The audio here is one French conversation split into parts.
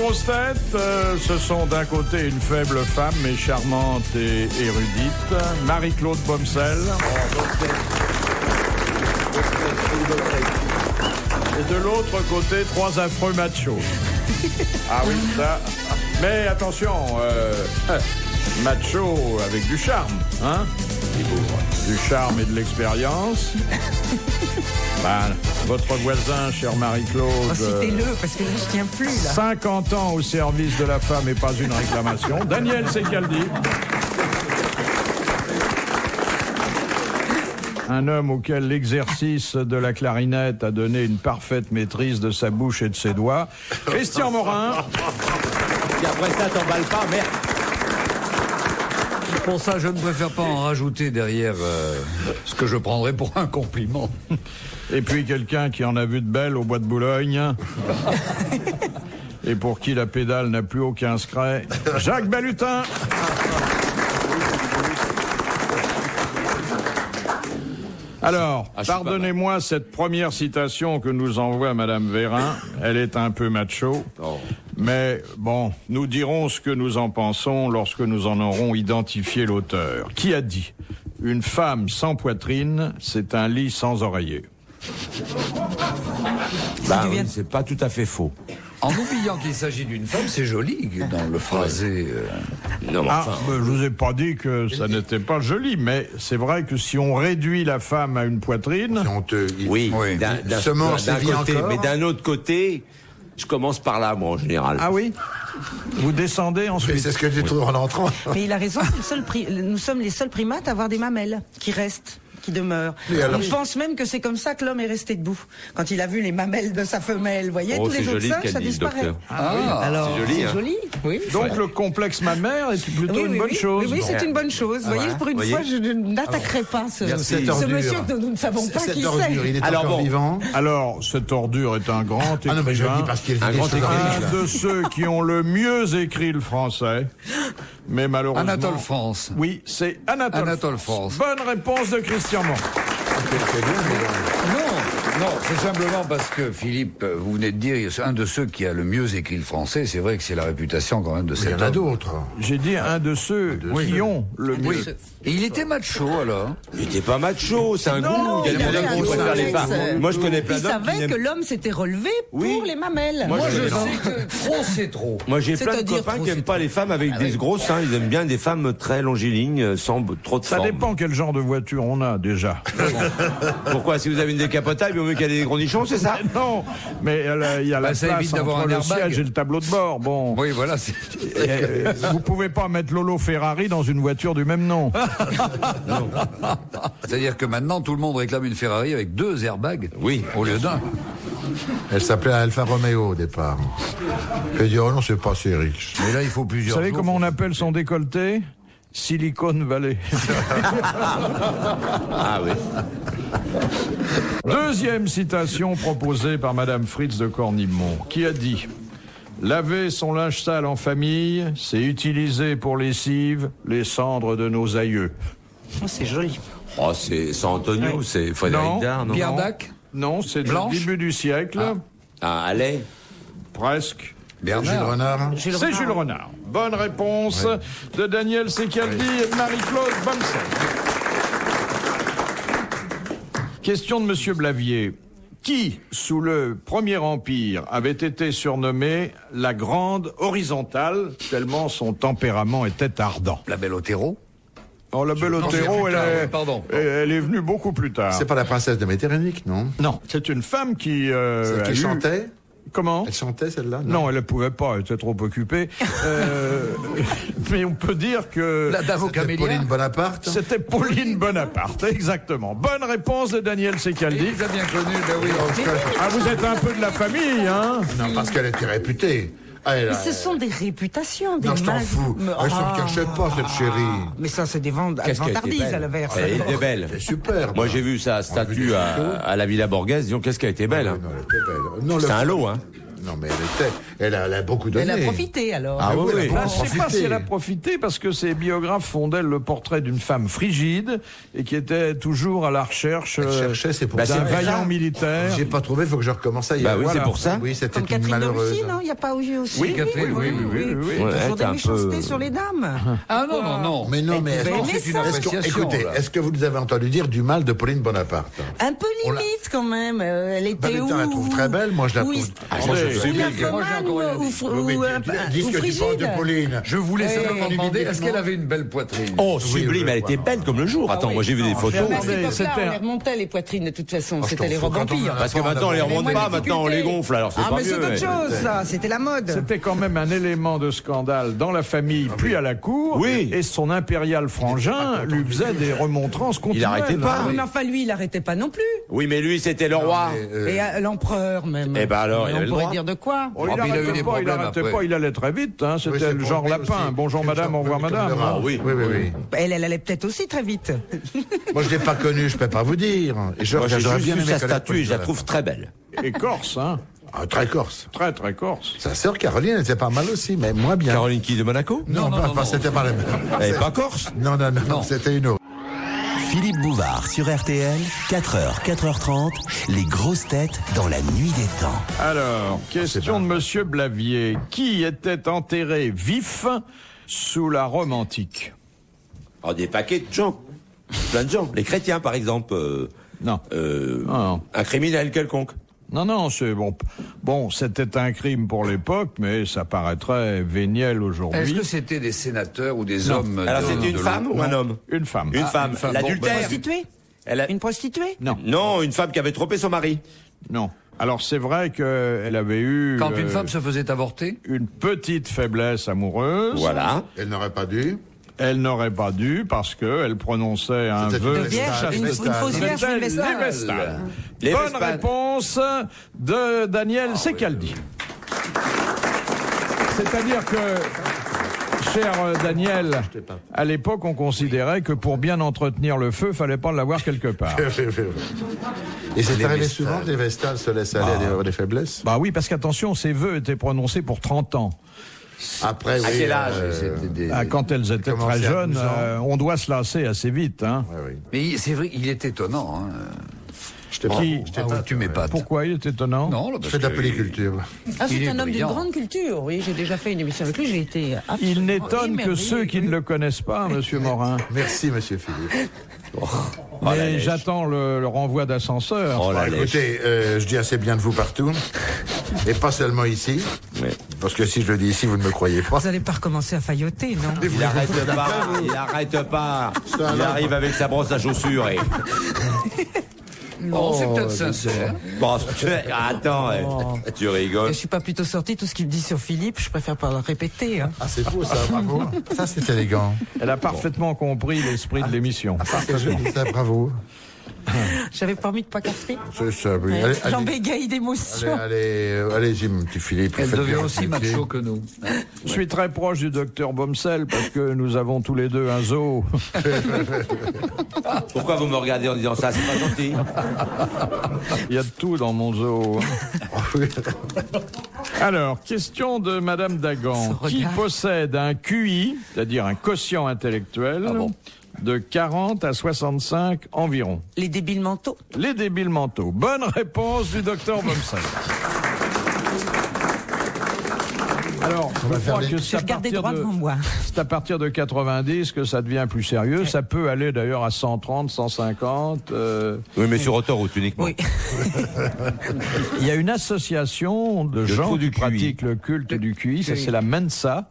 grosses têtes, ce sont d'un côté une faible femme, mais charmante et érudite, Marie-Claude Bomsel. Et de l'autre côté, trois affreux machos. Ah oui, ça. Mais attention, macho avec du charme, hein? Du charme et de l'expérience. Ben, votre voisin, cher Marie-Claude. Oh, citez-le, parce que là, je tiens plus, là. 50 ans au service de la femme et pas une réclamation. Daniel Secaldi. Un homme auquel l'exercice de la clarinette a donné une parfaite maîtrise de sa bouche et de ses doigts. Christian Morin. Et après ça, t'emballes pas, merde. Pour ça, je ne préfère pas en rajouter derrière ce que je prendrais pour un compliment. Et puis quelqu'un qui en a vu de belles au bois de Boulogne. Et pour qui la pédale n'a plus aucun secret. Jacques Balutin. Alors, pardonnez-moi cette première citation que nous envoie Madame Vérin. Elle est un peu macho. Oh. Mais bon, nous dirons ce que nous en pensons lorsque nous en aurons identifié l'auteur. Qui a dit « Une femme sans poitrine, c'est un lit sans oreiller ». Bah oui, c'est pas tout à fait faux. En oubliant qu'il s'agit d'une femme, c'est joli dans le phrasé. Non, mais enfin... je vous ai pas dit que ça n'était pas joli, mais c'est vrai que si on réduit la femme à une poitrine... Oui, d'un côté, mais d'un autre côté, je commence par là, moi, en général. Ah oui? Vous descendez ensuite. C'est ce que j'ai trouvé en entrant. Mais il a raison, nous sommes les seuls primates à avoir des mamelles qui restent. Qui demeure. Je pense même que c'est comme ça que l'homme est resté debout. Quand il a vu les mamelles de sa femelle, vous voyez, tous les autres singes, ça disparaît. Alors, c'est joli. Oui. Donc le complexe mammaire est plutôt une bonne chose. Oui, c'est une bonne chose. Vous voyez, pour une fois, je n'attaquerai pas ce monsieur que nous ne savons pas qui c'est. Il est encore vivant. Alors, cette ordure est un grand écrivain. Ah non, mais je le dis parce qu'il est un de ceux qui ont le mieux écrit le français. Mais malheureusement... Anatole France. Oui, c'est Anatole France. Bonne réponse de Christian Morin. Non, c'est simplement parce que Philippe, vous venez de dire, c'est un de ceux qui a le mieux écrit le français. C'est vrai que c'est la réputation quand même de cet homme. Il y en a d'autres. J'ai dit un de ceux qui ont le mieux. Et il était macho alors? Il était pas macho, c'est un goût. Il y a des hommes qui préfèrent les femmes. Moi, je connais plein d'hommes qui savait que l'homme s'était relevé pour les mamelles. Moi, je sais que trop, c'est trop. Moi, j'ai plein de copains qui n'aiment pas les femmes avec des gros seins. Ils aiment bien des femmes très longilignes, sans trop de forme. Ça dépend quel genre de voiture on a, déjà. Pourquoi? Si vous avez une décapotable, il vaut mieux qu'elle ait des gros nichons, c'est ça? Non, mais il y a la place entre le siège et le tableau de bord. Bon. Oui, voilà. Vous pouvez pas mettre Lolo Ferrari dans une voiture du même nom. C'est-à-dire que maintenant, tout le monde réclame une Ferrari avec 2 airbags, au lieu d'un. Elle s'appelait Alfa Romeo au départ. Elle dit, oh non, c'est pas assez riche. Mais là, il faut plusieurs. Vous savez comment on appelle son décolleté? Silicon Valley. Ah oui. Deuxième citation proposée par Madame Fritz de Cornimont, qui a dit « Laver son linge sale en famille, c'est utiliser pour lessive les cendres de nos aïeux. » Oh, c'est joli. Oh, c'est Antonio, c'est Frédéric Dard, non? Pierre Dac? Non, c'est du début du siècle. Allais? Presque. Jules Renard. C'est Jules Renard. Bonne réponse de Daniel Secaldi et de Marie-Claude Bomsel. Question de Monsieur Blavier. Qui, sous le Premier Empire, avait été surnommé la Grande Horizontale, tellement son tempérament était ardent? La Belle Otero? Oh, la Belle Otero, elle est venue beaucoup plus tard. C'est pas la princesse de Metternich, non? Non, c'est une femme qui... chantait? Comment? Elle chantait celle-là? Non, elle ne pouvait pas, elle était trop occupée. Mais on peut dire que... La dame aux camélias. Pauline Bonaparte? C'était Pauline Bonaparte, exactement. Bonne réponse de Daniel Secaldi. Vous avez bien connu, ben oui. Ah, vous êtes un peu de la famille, hein? Non, parce qu'elle était réputée. Mais ce sont des réputations, des Non, je t'en fous. Elle se cachait pas, cette chérie. Mais ça, c'est des vantardises à l'inverse. Elle était belle. C'est super. Moi, j'ai vu sa statue à la Villa Borghese. Disons, qu'est-ce qu'elle était belle. Non, elle était belle. C'est un lot, hein. Non, mais elle a beaucoup donné. Elle a profité, alors. Ah oui, Je ne sais pas si elle a profité, parce que ses biographes font d'elle le portrait d'une femme frigide et qui était toujours à la recherche d'un vaillant militaire. J'ai pas trouvé, il faut que je recommence à y aller. Oui, c'est pour ça. Oui, c'était Comme Catherine malheureuse. aussi, non? Il n'y a pas eu aussi. Oui, Catherine, oui. Toujours des méchancetés sur les dames. Ah non. Mais non, mais c'est une appréciation. écoutez, là. est-ce que vous nous avez entendu dire du mal de Pauline Bonaparte? Un peu limite, quand même. Elle était où? On la trouve très belle, moi je la trouve. Dis ce que tu penses de Pauline. Je voulais simplement demander, est-ce qu'elle avait une belle poitrine? Oh, sublime, elle était belle comme le jour. Attends, moi j'ai vu des photos. À cette époque-là, on les remontait les poitrines de toute façon. C'était les robes empires. Parce que maintenant on les remonte pas, maintenant on les gonfle, alors c'est pas mieux. Ah, mais c'est autre chose, ça. C'était la mode. C'était quand même un élément de scandale dans la famille, puis à la cour. Oui. Et son impérial frangin lui faisait des remontrances continuelles. Il arrêtait pas. Oui, mais enfin, lui, il n'arrêtait pas non plus. Oui, mais lui c'était le roi. Et l'empereur, même. Eh ben alors, il avait on le pourrait droit. dire de quoi? Oh, il arrêtait pas, il allait très vite. Hein. C'était c'est le pour genre lui lapin. aussi. Bonjour madame, au revoir madame. Ah oui. Oui. Elle allait peut-être aussi très vite. Moi je l'ai pas connue, je peux pas vous dire. Et Moi j'ai j'aurais juste vu aimé sa connaître statue et Pauline je la Bonaparte. trouve très belle. Et corse, hein. Ah, très corse. Très, très corse. Sa sœur Caroline était pas mal aussi, mais moins bien. Caroline qui de Monaco? Non, c'était pas la même. Elle est pas corse? Non, c'était une autre. Philippe Bouvard sur RTL, 4h, 4h30, les grosses têtes dans la nuit des temps. Alors, question de Monsieur Blavier. Qui était enterré vif sous la Rome antique? Oh, des paquets de gens. Plein de gens. Les chrétiens, par exemple. Non. Non. Un criminel quelconque. Non, c'est bon. Bon, c'était un crime pour l'époque, mais ça paraîtrait véniel aujourd'hui. Est-ce que c'était des sénateurs ou des hommes? Alors c'était une femme ou un homme? Une femme. Une femme. L'adultère. Prostituée? Une prostituée? Non, une femme qui avait trompé son mari. Non. Alors c'est vrai qu'elle avait eu... Quand une femme se faisait avorter? Une petite faiblesse amoureuse. Voilà. Elle n'aurait pas dû. Elle n'aurait pas dû parce qu'elle prononçait un C'était vœu. Une vierge, une fausse vierge, une vestale. Bonne réponse de Daniel Secaldi. C'est-à-dire que, cher Daniel, à l'époque, on considérait que pour bien entretenir le feu, fallait pas l'avoir quelque part. Et c'est arrivé souvent que les vestales se laissent aller à des faiblesses? Bah oui, parce qu'attention, ces vœux étaient prononcés pour 30 ans. Après, À quel âge? Quand elles étaient très jeunes, on doit se lasser assez vite. Hein. Oui. Mais c'est vrai, il est étonnant. Hein. Tu m'épates. Pourquoi il est étonnant? Non, Je fais de la pelliculture. Ah, Il c'est est un homme d'une brillant. grande culture, oui. J'ai déjà fait une émission avec lui, j'ai été Il n'étonne que émerveillé. ceux qui ne le connaissent pas, Monsieur Morin. Merci, monsieur Philippe. Mais j'attends le renvoi d'ascenseur. Oh la lèche. Écoutez, je dis assez bien de vous partout. Et pas seulement ici. Parce que si je le dis ici, vous ne me croyez pas. Vous n'allez pas recommencer à failloter, non? Il arrête pas. Il arrive avec sa brosse à chaussures et... Non, c'est peut-être sincère. Bon, attends, tu rigoles. Je suis pas plutôt sorti tout ce qu'il me dit sur Philippe, je préfère pas le répéter. Hein. Ah, c'est beau ça, bravo. Ça, c'est élégant. Elle a parfaitement compris l'esprit de l'émission. C'est joli, ça, bravo. J'avais promis de pas café. C'est ça, oui. J'en bégaye d'émotion. Allez-y, mon petit Philippe. Elle faites devient bien aussi votre métier. macho que nous. Je suis très proche du docteur Bomsel parce que nous avons tous les deux un zoo. Pourquoi vous me regardez en disant ça? C'est pas gentil. Il y a de tout dans mon zoo. Alors, question de Madame Dagan. Ce Qui regard. possède un QI, c'est-à-dire un quotient intellectuel, de 40 à 65 environ? Les débiles mentaux. Les débiles mentaux. Bonne réponse du docteur Bomsel. Alors, je crois que Je regardais droit devant moi. c'est à partir de 90 que ça devient plus sérieux. Ça peut aller d'ailleurs à 130, 150. Oui, mais sur autoroute uniquement. Oui. Il y a une association de gens trou du qui pratiquent le culte du QI. Ça, c'est la Mensa.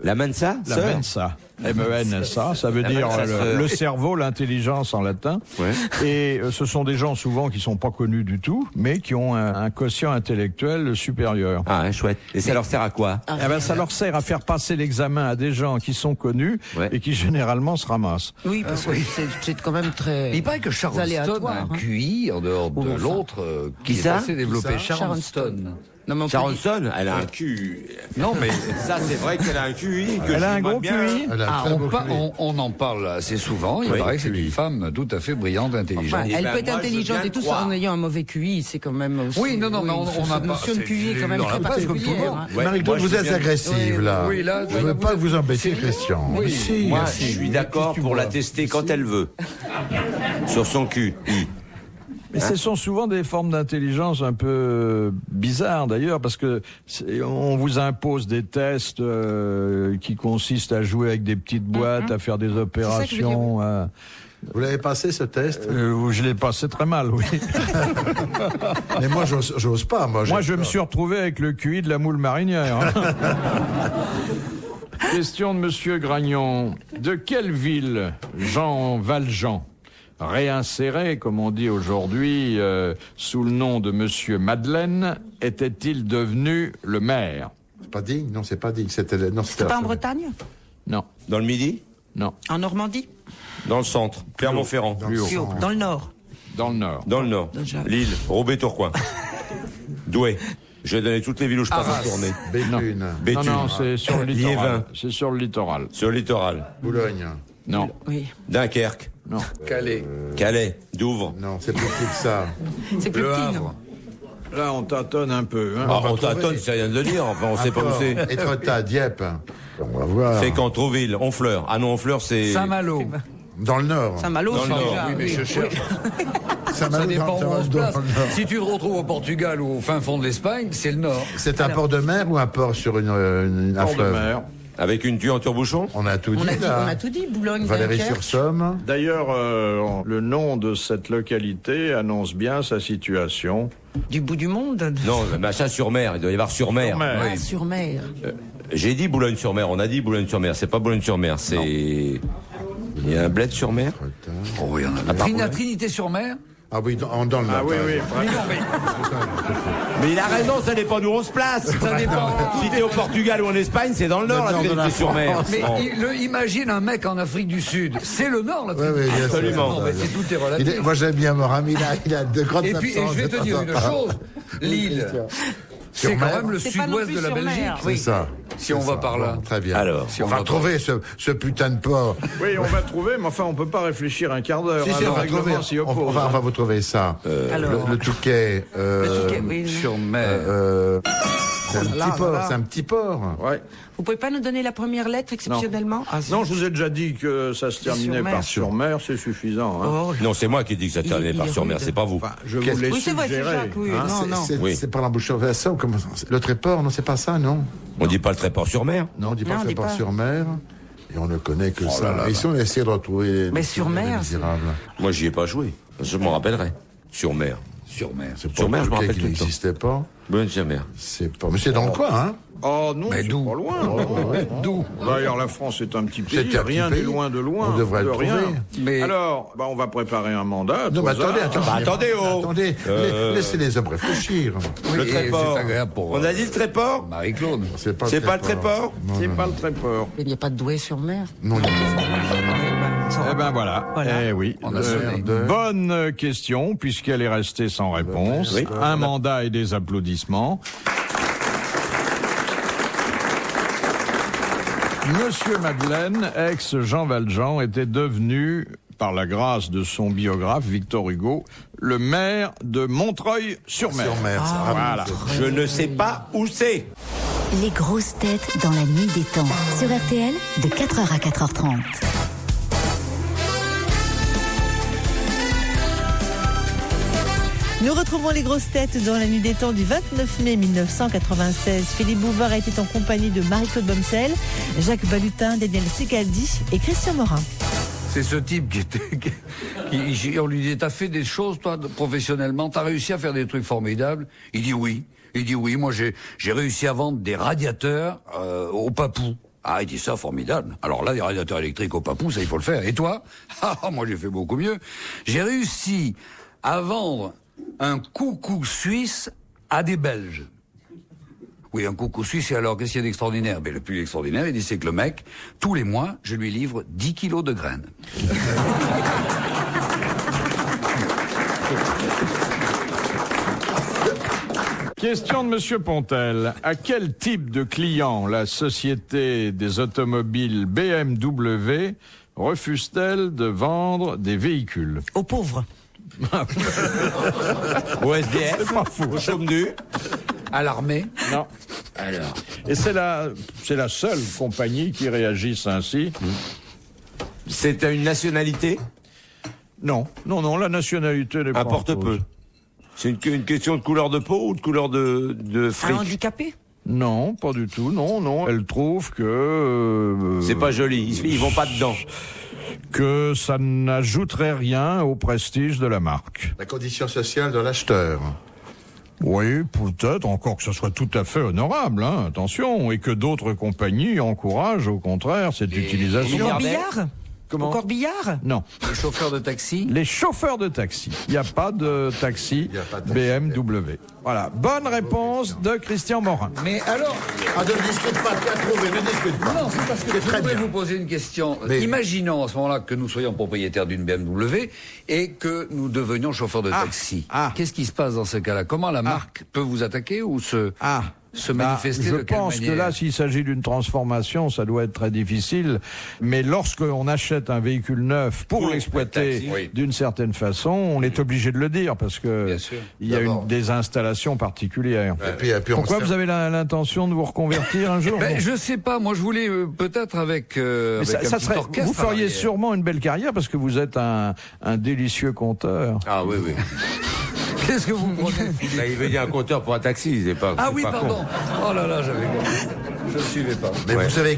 La Mensa? La Mensa. M-E-N-S-A, ça veut dire le cerveau, l'intelligence en latin. Ouais. Et ce sont des gens souvent qui sont pas connus du tout, mais qui ont un quotient intellectuel supérieur. Ah, hein, chouette. Et ça leur sert à quoi? Eh ben, ça leur sert à faire passer l'examen à des gens qui sont connus et qui généralement se ramassent. Oui, parce que c'est quand même très. Il paraît que Charleston a aléatoire, un hein. QI en dehors de l'autre qui est ça assez développé. Sharon Stone. Sharonson, elle a un cul. Non, mais ça, c'est vrai qu'elle a un QI. Elle a un gros QI. On en parle assez souvent. Il paraît que c'est une femme tout à fait brillante, intelligente. Enfin, elle peut être intelligente et tout ça en ayant un mauvais QI, c'est quand même aussi... Oui, non, mais on a pas... notion de QI est quand même très particulière. Marie-Claude, vous êtes agressive, là. Oui, là, je ne veux pas vous embêter, Christian. Oui, moi, je suis d'accord pour la tester quand elle veut. Sur son QI. Mais ce sont souvent des formes d'intelligence un peu bizarres d'ailleurs, parce que on vous impose des tests qui consistent à jouer avec des petites boîtes, à faire des opérations. Vous l'avez passé ce test? Je l'ai passé très mal, oui. Mais moi, j'ose pas. Moi, je me suis retrouvé avec le QI de la moule marinière. Question de Monsieur Gragnon. De quelle ville Jean Valjean, réinséré, comme on dit aujourd'hui, sous le nom de Monsieur Madeleine, était-il devenu le maire? C'est pas Digne? Non, c'est pas Digne. C'était pas en Bretagne? Non. Dans le Midi? Non. En Normandie? Dans le centre. Clermont-Ferrand. Plus haut. Dans le Nord? Dans le Nord. Dans le Nord. Lille, Roubaix-Tourcoing. Douai. Je vais donner toutes les villes où je passe en tournée. Béthune. Non, c'est sur le littoral. C'est sur le littoral. Sur le littoral. Boulogne. Non. Oui. Dunkerque. Non. Calais. Douvres. Non, c'est plus petit que ça. C'est plus petit, non? Là, on tâtonne un peu. Hein. On tâtonne, c'est rien de le dire. Enfin, on sait pas où c'est. Étretat, Dieppe. On va voir. Fécamp-Trouville, Honfleur. Ah non, Honfleur, c'est... Saint-Malo. Dans le Nord. Saint-Malo, Dans le Nord. Oui, mais je cherche. Ça dépend où on se place. Si tu te retrouves au Portugal ou au fin fond de l'Espagne, c'est le Nord. C'est un port de mer ou un port sur un Port de fleuve? mer. Avec une tue en tire-bouchon? On a tout dit, là. On a tout dit, Boulogne, Valéry-sur-Somme. D'ailleurs, le nom de cette localité annonce bien sa situation. Du bout du monde? Non, machin-sur-mer. Il doit y avoir sur-mer. Sur-mer. Ah, sur mer. J'ai dit Boulogne-sur-mer. On a dit Boulogne-sur-mer. C'est pas Boulogne-sur-mer. C'est... Il y a un bled sur mer? Oh oui, la Trinité-sur-Mer? Ah oui, dans le Nord. Ah oui, oui. Mais il a raison, ça dépend d'où on se place. Ça dépend. Si t'es au Portugal ou en Espagne, c'est dans le Nord, la Trinité-sur-Mer. Mais imagine un mec en Afrique du Sud. C'est le Nord, la Trinité. Oui, absolument. Non, mais c'est tout est relatif. Moi, j'aime bien Mohamed. Il a de grandes absences. Et je vais te dire une chose. Lille, c'est quand même le sud-ouest de la Belgique. C'est ça. Si on va par là. Très bien. Alors, si on va trouver ce putain de port. Oui, on va trouver, mais enfin, on peut pas réfléchir un quart d'heure. Si, Le on va règlement trouver. s'y oppose. On va vous trouver ça. Le Touquet. Sur mer. C'est un petit port. Ouais. Vous pouvez pas nous donner la première lettre exceptionnellement? Non, je vous ai déjà dit que ça se terminait par sur-mer, c'est suffisant. Hein. Oh, non, c'est moi qui dis que ça terminait par sur-mer, c'est pas vous. Enfin, je vous l'ai oui, c'est vrai, c'est suggéré. Jacques, oui. Hein. C'est par l'embouchure ça ou comment le Tréport, non, c'est pas ça, non? On dit pas le Tréport-sur-mer? Non, on dit pas Non, le on dit Tréport pas. sur mer. Et on ne connaît que ça. Ici, on a essayé de retrouver. Mais sur mer, Misérable. Moi, j'y ai pas joué. Je m'en rappellerai. Sur-mer. Sur-mer. C'est Sur mer, je me rappelle qui tout le temps. n'existait pas. Boulogne-sur-mer. C'est pas. Mais c'est dans le coin, hein? Oh non, Mais c'est d'où? pas loin. D'où? D'ailleurs, la France est un petit C'est pays, un rien petit pays. n'est loin de loin. On devrait de le rien. trouver. Mais- Alors, on va préparer un mandat. Non, mais attendez. attendez, oh. Attendez, laissez les hommes réfléchir. Le et Tréport. c'est agréable pour On a dit le Tréport? Marie-Claude. C'est pas le Tréport? C'est pas le Tréport. il n'y a pas de Douai-sur-Mer. Non, il y a Eh ben voilà. Eh oui. On a sonné. Bonne question, puisqu'elle est restée sans réponse. Oui. Un mandat et des applaudissements. Monsieur Madeleine, ex-Jean Valjean, était devenu, par la grâce de son biographe Victor Hugo, le maire de Montreuil-sur-Mer. sur mer. Voilà. Je ne sais pas où c'est. Les grosses têtes dans la nuit des temps. Sur RTL, de 4h à 4h30. Nous retrouvons les grosses têtes dans la nuit des temps du 29 mai 1996. Philippe Bouvard était en compagnie de Marie-Claude Bomsel, Jacques Balutin, Daniel Secaldi et Christian Morin. C'est ce type on lui dit, t'as fait des choses, toi, professionnellement, t'as réussi à faire des trucs formidables? Il dit oui. Moi j'ai réussi à vendre des radiateurs au Papou. Ah, il dit ça, formidable. Alors là, des radiateurs électriques au Papou, ça, il faut le faire. Et toi? Ah, moi, j'ai fait beaucoup mieux. J'ai réussi à vendre un coucou suisse à des Belges. Oui, un coucou suisse, et alors, qu'est-ce qu'il y a d'extraordinaire? Mais le plus extraordinaire, il dit, c'est que le mec, tous les mois, je lui livre 10 kilos de graines. Question de Monsieur Pontel. À quel type de client la société des automobiles BMW refuse-t-elle de vendre des véhicules? Aux pauvres. Au SDF, C'est pas fou. au chôme nu. À l'armée. Non. Alors, Et c'est la seule compagnie qui réagisse ainsi. c'est une nationalité? Non, la nationalité n'est pas Importe en cause. peu. C'est une question de couleur de peau ou de couleur de Un fric? handicapé. Non, pas du tout. Non. Elle trouve que C'est pas joli, ils vont pas dedans. que ça n'ajouterait rien au prestige de la marque. La condition sociale de l'acheteur. Oui, peut-être, encore que ce soit tout à fait honorable, hein, attention, et que d'autres compagnies encouragent au contraire cette utilisation. Au corbillard. Comment? Au corbillard. Non. Les chauffeurs de taxi. Les chauffeurs de taxi. Il n'y a pas de taxi BMW. Voilà. Bonne réponse de Christian Morin. Mais alors, Ah, ne discute pas, tu as trouvé, ne discute pas. non, c'est parce que je très voudrais bien. vous poser une question. Mais- Imaginons à ce moment-là que nous soyons propriétaires d'une BMW et que nous devenions chauffeurs de taxi. Qu'est-ce qui se passe dans ce cas-là? Comment la marque peut vous attaquer ou se manifester je de quelle pense manière? que là, s'il s'agit d'une transformation, ça doit être très difficile. Mais lorsqu'on achète un véhicule neuf pour l'exploiter taxi, oui. d'une certaine façon, on est obligé de le dire parce que Bien sûr. il y a D'abord. des installations particulières. Et puis on Pourquoi se- vous avez l'intention de vous reconvertir un jour? Ben, Bon. je sais pas, moi je voulais peut-être avec, Mais avec ça un petit serait, orchestre. vous à feriez l'arrière. sûrement une belle carrière parce que vous êtes un délicieux conteur. Ah oui. Qu'est-ce que vous prenez? Là, il veut dire un compteur pour un taxi, c'est pas. Ah c'est oui, pas pardon. con. Oh là là, j'avais compris. Je ne suivais pas. Mais Ouais. vous savez,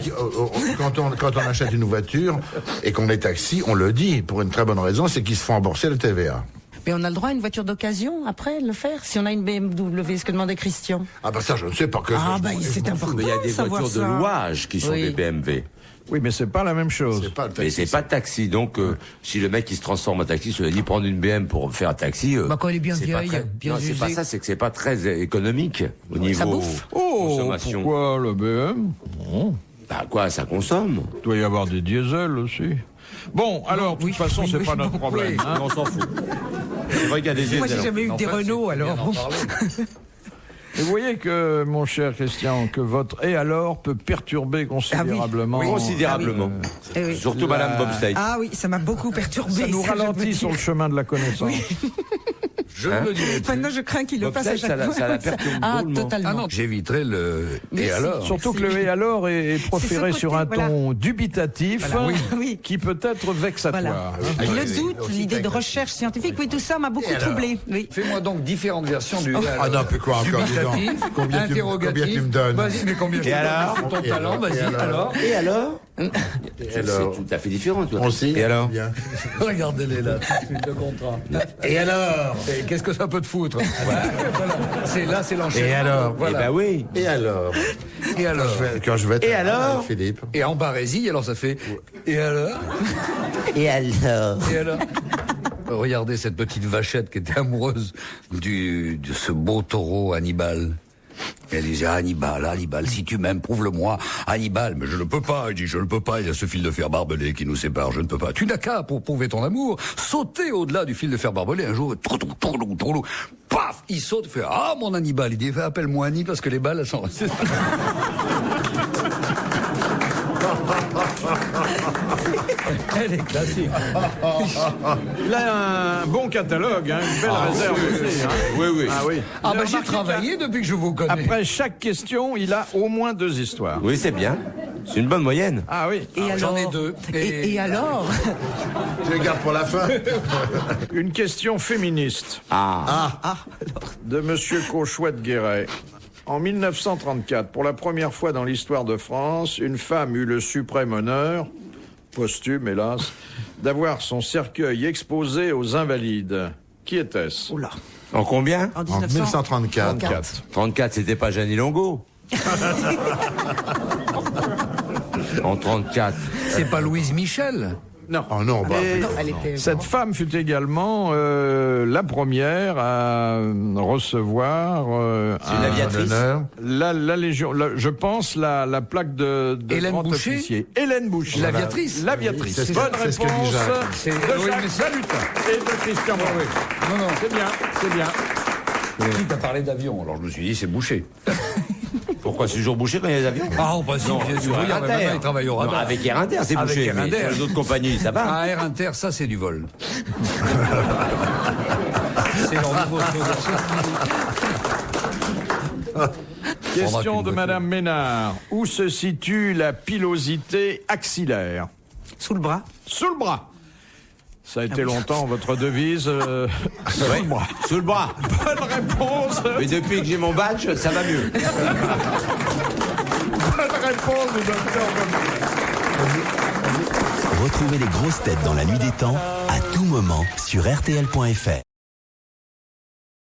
quand on achète une voiture et qu'on est taxi, on le dit pour une très bonne raison, c'est qu'ils se font rembourser le TVA. Mais on a le droit à une voiture d'occasion après le faire. Si on a une BMW, ce que demandait Christian. Ah bah ça, je ne sais pas que... C'est important. Mais il y a des savoir voitures de ça. louage qui sont Oui. des BMW. Oui, mais c'est pas la même chose. C'est pas le Mais taxi. c'est pas de taxi, donc si le mec il se transforme en taxi, cela dit prendre une BM pour faire un taxi. Quand elle est bien c'est pas vieille, très- bien non, c'est pas usée. ça, c'est que c'est pas très économique au niveau ça bouffe. consommation. Pourquoi le BM? Bon, Bah quoi, ça consomme. il doit y avoir des diesels aussi. Bon, alors, de toute façon, c'est pas notre problème. hein. On s'en fout. C'est vrai qu'il y a des Moi, j'ai diesels. jamais eu En des fait, Renault, c'est bien alors. d'en parler. Et vous voyez que, mon cher Christian, que votre et alors peut perturber considérablement. Considérablement. Eh oui. Surtout Madame Bobstein. Ah oui, ça m'a beaucoup perturbé. Ça nous je peux ralentit dire. sur le chemin de la connaissance. Je ne le dirai plus. Maintenant, je crains qu'il le fasse à Bobsleigh, chaque fois. ça la perturbe Ah, drôlement. totalement. Ah non, j'éviterai le. Mais Et si. alors? Surtout que Merci. le et alors est proféré ce sur côté, un voilà. ton dubitatif Voilà. Oui. qui peut être vexatoire. Voilà. hein. Le doute, l'idée de recherche scientifique, oui, tout ça m'a beaucoup troublé. Oui. Fais-moi donc différentes versions du. Ah non, puis quoi encore, dis donc. Dubitatif, Combien tu me donnes? Vas-y, mais combien je te alors donne? C'est ton Et talent, alors vas-y, alors. Et alors Et alors C'est tout à fait différent, toi. On sait. Et alors Bien. Regardez-les là, tout de suite, le contrat. Et alors Et qu'est-ce que ça peut te foutre? Voilà. C'est là, c'est l'enchaînement. Et alors Eh Voilà. ben oui. Et alors Et alors? Quand je vais être Et alors Philippe. Et en barésie, alors ça fait. Et alors? Et alors Et alors? Regardez cette petite vachette qui était amoureuse de ce beau taureau Hannibal. Et elle disait, Hannibal, si tu m'aimes, prouve-le-moi. Hannibal, mais je ne peux pas. Il dit, je ne peux pas. Il y a ce fil de fer barbelé qui nous sépare. Je ne peux pas. Tu n'as qu'à, pour prouver ton amour, sauter au-delà du fil de fer barbelé. Un jour, trop, paf, il saute, il fait, ah, mon Hannibal. Il dit, appelle-moi Annie parce que les balles, elles sont restées. Elle est classique. Il a un bon catalogue, hein, une belle réserve aussi. hein. Oui. Ah oui. Ah, Vous bah, avez j'ai remarqué travaillé depuis que je vous connais. Après chaque question, il a au moins 2 histoires. Oui, c'est bien. C'est une bonne moyenne. Ah oui. Et J'en ai alors 2. Et alors Je les garde pour la fin. Une question féministe de Monsieur Cauchouette-Guéret. En 1934, pour la première fois dans l'histoire de France, une femme eut le suprême honneur, posthume hélas, d'avoir son cercueil exposé aux Invalides. Qui était-ce? Oula. En combien En En 1934. 34, c'était pas Jeannie Longo. En 34. C'est pas Louise Michel. Non. Oh non, bah. Et Elle était. cette femme fut également la première à recevoir C'est une aviatrice. honneur. la Légion, je pense la plaque de Hélène grand Boucher officier. Hélène Boucher. L'aviatrice. L'aviatrice. C'est ce que- Bonne c'est ce que dit réponse Jacques. C'est- de oui, Jacques mais c'est- Balutin et de Christian Morin. Non, non. C'est bien, c'est bien. Qui t'a parlé d'avion? Alors je me suis dit, c'est bouché. Pourquoi c'est toujours bouché quand il y a des avions? Ah, on passe il travaille au radar. Avec Air Inter, c'est bouché. Air Inter. Mais les autres compagnies, ça va. Ah, Air Inter, ça, c'est du vol. C'est leur nouveau Question de Madame Ménard. Où se situe la pilosité axillaire? Sous le bras. Sous le bras. Ça a été longtemps votre devise. Sous le bras. Sous le bras. Bonne réponse. Mais depuis que j'ai mon badge, ça va mieux. Bonne réponse du docteur. Retrouvez les grosses têtes dans la nuit des temps à tout moment sur RTL.fr.